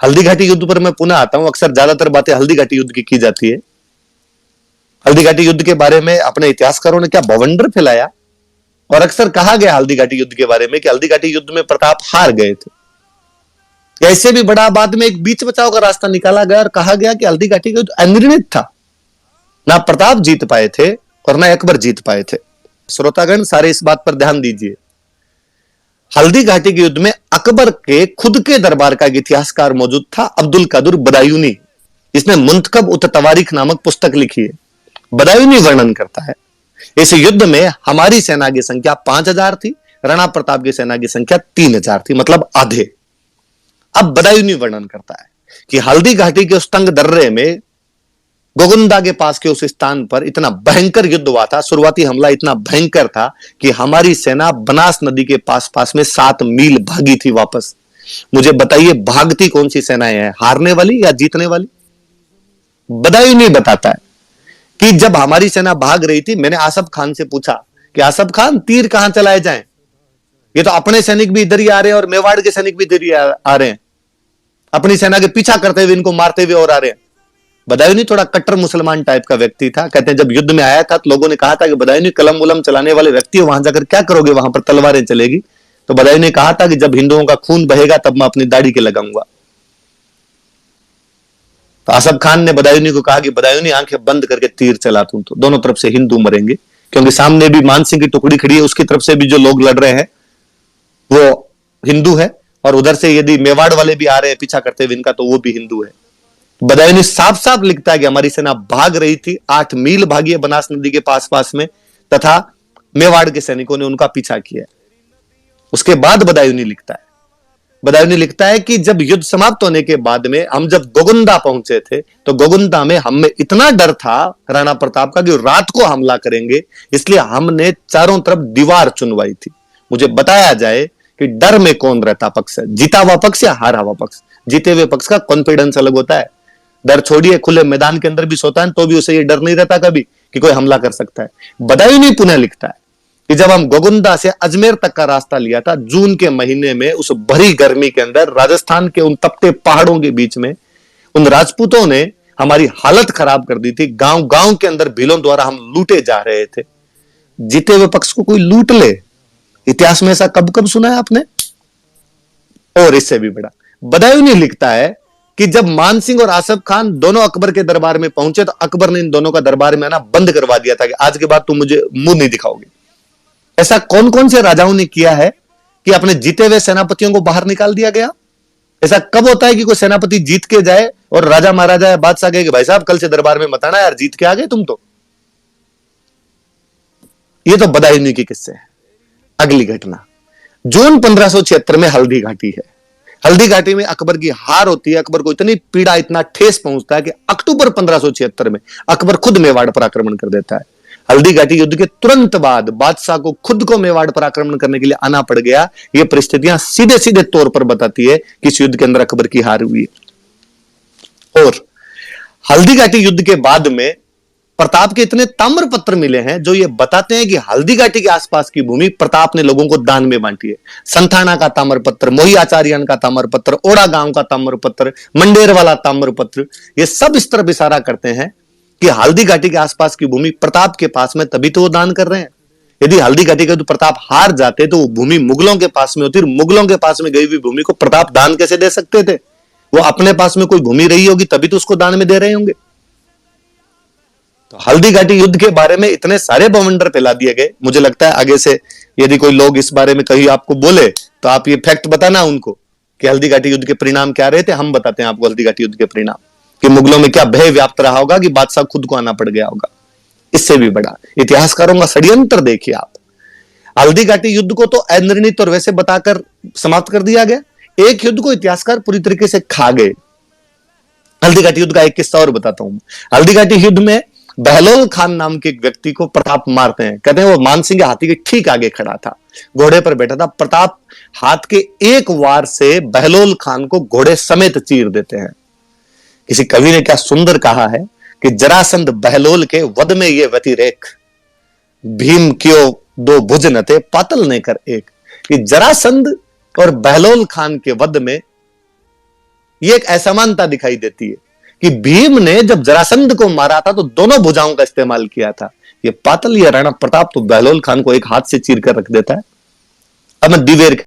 हल्दी घाटी युद्ध पर मैं पुनः आता हूं। अक्सर ज्यादातर बातें हल्दी घाटी युद्ध की जाती है। हल्दी घाटी युद्ध के बारे में अपने इतिहासकारों ने क्या बवंडर फैलाया, और अक्सर कहा गया हल्दी घाटी युद्ध के बारे में कि हल्दी घाटी युद्ध में प्रताप हार गए थे। ऐसे भी बड़ा बाद में एक बीच बचाव का रास्ता निकाला गया और कहा गया कि हल्दी घाटी का युद्ध अनिर्णित था। ना प्रताप जीत पाए थे और ना अकबर जीत पाए थे। श्रोतागण सारे इस बात पर ध्यान दीजिए। हल्दी घाटी के युद्ध में अकबर के खुद के दरबार का एक इतिहासकार मौजूद था, अब्दुल कादिर बदायूनी। इसने मुंतखब उत तवारीख नामक पुस्तक लिखी है। बदायूनी वर्णन करता है इस युद्ध में हमारी सेना की संख्या 5000 थी, राणा प्रताप की सेना की संख्या 3000 थी, मतलब आधे। अब बदायूनी वर्णन करता है कि हल्दी घाटी के उस तंग दर्रे में गोगुंदा के पास के उस स्थान पर इतना भयंकर युद्ध हुआ था। शुरुआती हमला इतना भयंकर था कि हमारी सेना बनास नदी के पास पास में 7 मील भागी थी वापस। मुझे बताइए भागती कौन सी सेनाएं हैं, हारने वाली या जीतने वाली? बदायूनी बताता है कि जब हमारी सेना भाग रही थी, मैंने आसफ खान से पूछा कि आसफ खान तीर कहां चलाए जाएं? ये तो अपने सैनिक भी इधर ही आ रहे हैं और मेवाड़ के सैनिक भी इधर ही आ रहे हैं, अपनी सेना के पीछा करते हुए इनको मारते हुए और आ रहे हैं। बदायूनी थोड़ा कट्टर मुसलमान टाइप का व्यक्ति था। कहते हैं जब युद्ध में आया था तो लोगों ने कहा था कि बदायूनी कलम उलम चलाने वाले व्यक्ति हो, वहां जाकर क्या करोगे, वहां पर तलवारें चलेगी। तो बदायूनी ने कहा था कि जब हिंदुओं का खून बहेगा तब मैं अपनी दाढ़ी के लगाऊंगा। तो आसफ खान ने बदायूनी को कहा कि बदायूनी आंखें बंद करके तीर चला तू, तो दोनों तरफ से हिंदू मरेंगे, क्योंकि सामने भी मानसिंह की टुकड़ी खड़ी है, उसकी तरफ से भी जो लोग लड़ रहे हैं वो हिंदू है, और उधर से यदि मेवाड़ वाले भी आ रहे हैं पीछा करते हुए इनका, तो वो भी हिंदू है। बदायूनी साफ साफ लिखता है कि हमारी सेना भाग रही थी, 8 मील भागी है बनास नदी के पास पास में, तथा मेवाड़ के सैनिकों ने उनका पीछा किया। उसके बाद बदायूनी लिखता है कि जब युद्ध समाप्त होने के बाद में हम जब गोगुंदा पहुंचे थे, तो गोगुंदा में हमें इतना डर था राणा प्रताप का कि रात को हमला करेंगे, इसलिए हमने चारों तरफ दीवार चुनवाई थी। मुझे बताया जाए कि डर में कौन रहता पक्ष है, जीता हुआ पक्ष या हारा हुआ पक्ष? जीते हुए पक्ष का कॉन्फिडेंस अलग होता है। डर छोड़िए, खुले मैदान के अंदर भी सोता है तो भी उसे ये डर नहीं रहता कभी कि कोई हमला कर सकता है। बदायूनी पुनः लिखता है कि जब हम गोगुंदा से अजमेर तक का रास्ता लिया था, जून के महीने में, उस भरी गर्मी के अंदर, राजस्थान के उन तपते पहाड़ों के बीच में, उन राजपूतों ने हमारी हालत खराब कर दी थी। गांव गांव के अंदर भीलों द्वारा हम लूटे जा रहे थे। जीते हुए पक्ष को कोई लूट ले, इतिहास में ऐसा कब कब सुना है आपने? और इससे भी बड़ा बदायूनी लिखता है कि जब मानसिंह और आसफ खान दोनों अकबर के दरबार में पहुंचे, तो अकबर ने इन दोनों का दरबार में आना बंद करवा दिया था कि आज के बाद तुम मुझे मुंह नहीं दिखाओगे। ऐसा कौन कौन से राजाओं ने किया है कि अपने जीते हुए सेनापतियों को बाहर निकाल दिया गया? ऐसा कब होता है कि कोई सेनापति जीत के जाए और राजा महाराजा बादशाह कहे कि भाई साहब कल से दरबार में मत आना यार, जीत के आ गए तुम तो? ये तो बदायूनी के किस्से हैं। अगली घटना जून 1576 में हल्दी घाटी है। हल्दी घाटी में अकबर की हार होती है। अकबर को इतनी पीड़ा, इतना ठेस पहुंचता है कि अक्टूबर 1576 में अकबर खुद मेवाड़ पर आक्रमण कर देता है। हल्दी घाटी युद्ध के तुरंत बाद बादशाह को खुद को मेवाड़ पर आक्रमण करने के लिए आना पड़ गया। ये परिस्थितियां सीधे सीधे तौर पर बताती है कि इस युद्ध के अंदर अकबर की हार हुई है। और हल्दी घाटी युद्ध के बाद में प्रताप के इतने ताम्र पत्र मिले हैं जो ये बताते हैं कि हल्दी घाटी के आसपास की भूमि प्रताप ने लोगों को दान में बांटी है। संथाना का ताम्र पत्र, मोही आचार्यन का ताम्र पत्र, ओड़ा गांव का ताम्र पत्र, मंडेर वाला ताम्र पत्र, ये सब इस तरफ इशारा करते हैं कि हल्दी घाटी के आसपास की भूमि प्रताप के पास में, तभी तो वो दान कर रहे हैं। यदि हल्दी घाटी का तो प्रताप हार जाते तो वो भूमि मुगलों के पास में होती, मुगलों के पास में गई हुई भूमि को प्रताप दान कैसे दे सकते थे? वो अपने पास में कोई भूमि रही होगी तभी तो उसको दान में दे रहे होंगे। तो हल्दी घाटी युद्ध के बारे में इतने सारे बवंडर फैला दिए गए। मुझे लगता है आगे से यदि कोई लोग इस बारे में कहीं आपको बोले तो आप ये फैक्ट बताना उनको कि हल्दी घाटी युद्ध के परिणाम क्या रहे थे। हम बताते हैं आपको हल्दी घाटी युद्ध के परिणाम, कि मुगलों में क्या भय व्याप्त रहा होगा कि बादशाह खुद को आना पड़ गया होगा। इससे भी बड़ा इतिहासकारों का षड्यंत्र देखिए आप। हल्दी घाटी युद्ध को तो अनिर्णित और वैसे बताकर समाप्त कर दिया गया। एक युद्ध को इतिहासकार पूरी तरीके से खा गए। हल्दी घाटी युद्ध का एक किस्सा और बताता हूं। हल्दी घाटी युद्ध में बहलोल खान नाम के एक व्यक्ति को प्रताप मारते हैं। कहते हैं वो मानसिंह के हाथी के ठीक आगे खड़ा था, घोड़े पर बैठा था। प्रताप हाथ के एक वार से बहलोल खान को घोड़े समेत चीर देते हैं। किसी कवि ने क्या सुंदर कहा है कि जरासंध बहलोल के वध में ये व्यतिरेक, भीम क्यों दो भुज न थे पातल ने कर एक। कि जरासंध और बहलोल खान के वध में ये एक असमानता दिखाई देती है कि भीम ने जब जरासंध को मारा था तो दोनों भुजाओं का इस्तेमाल किया था। ये पातल या राणा प्रताप तो बहलोल खान को एक हाथ से चीर कर रख देता है। अब मैं दिवेर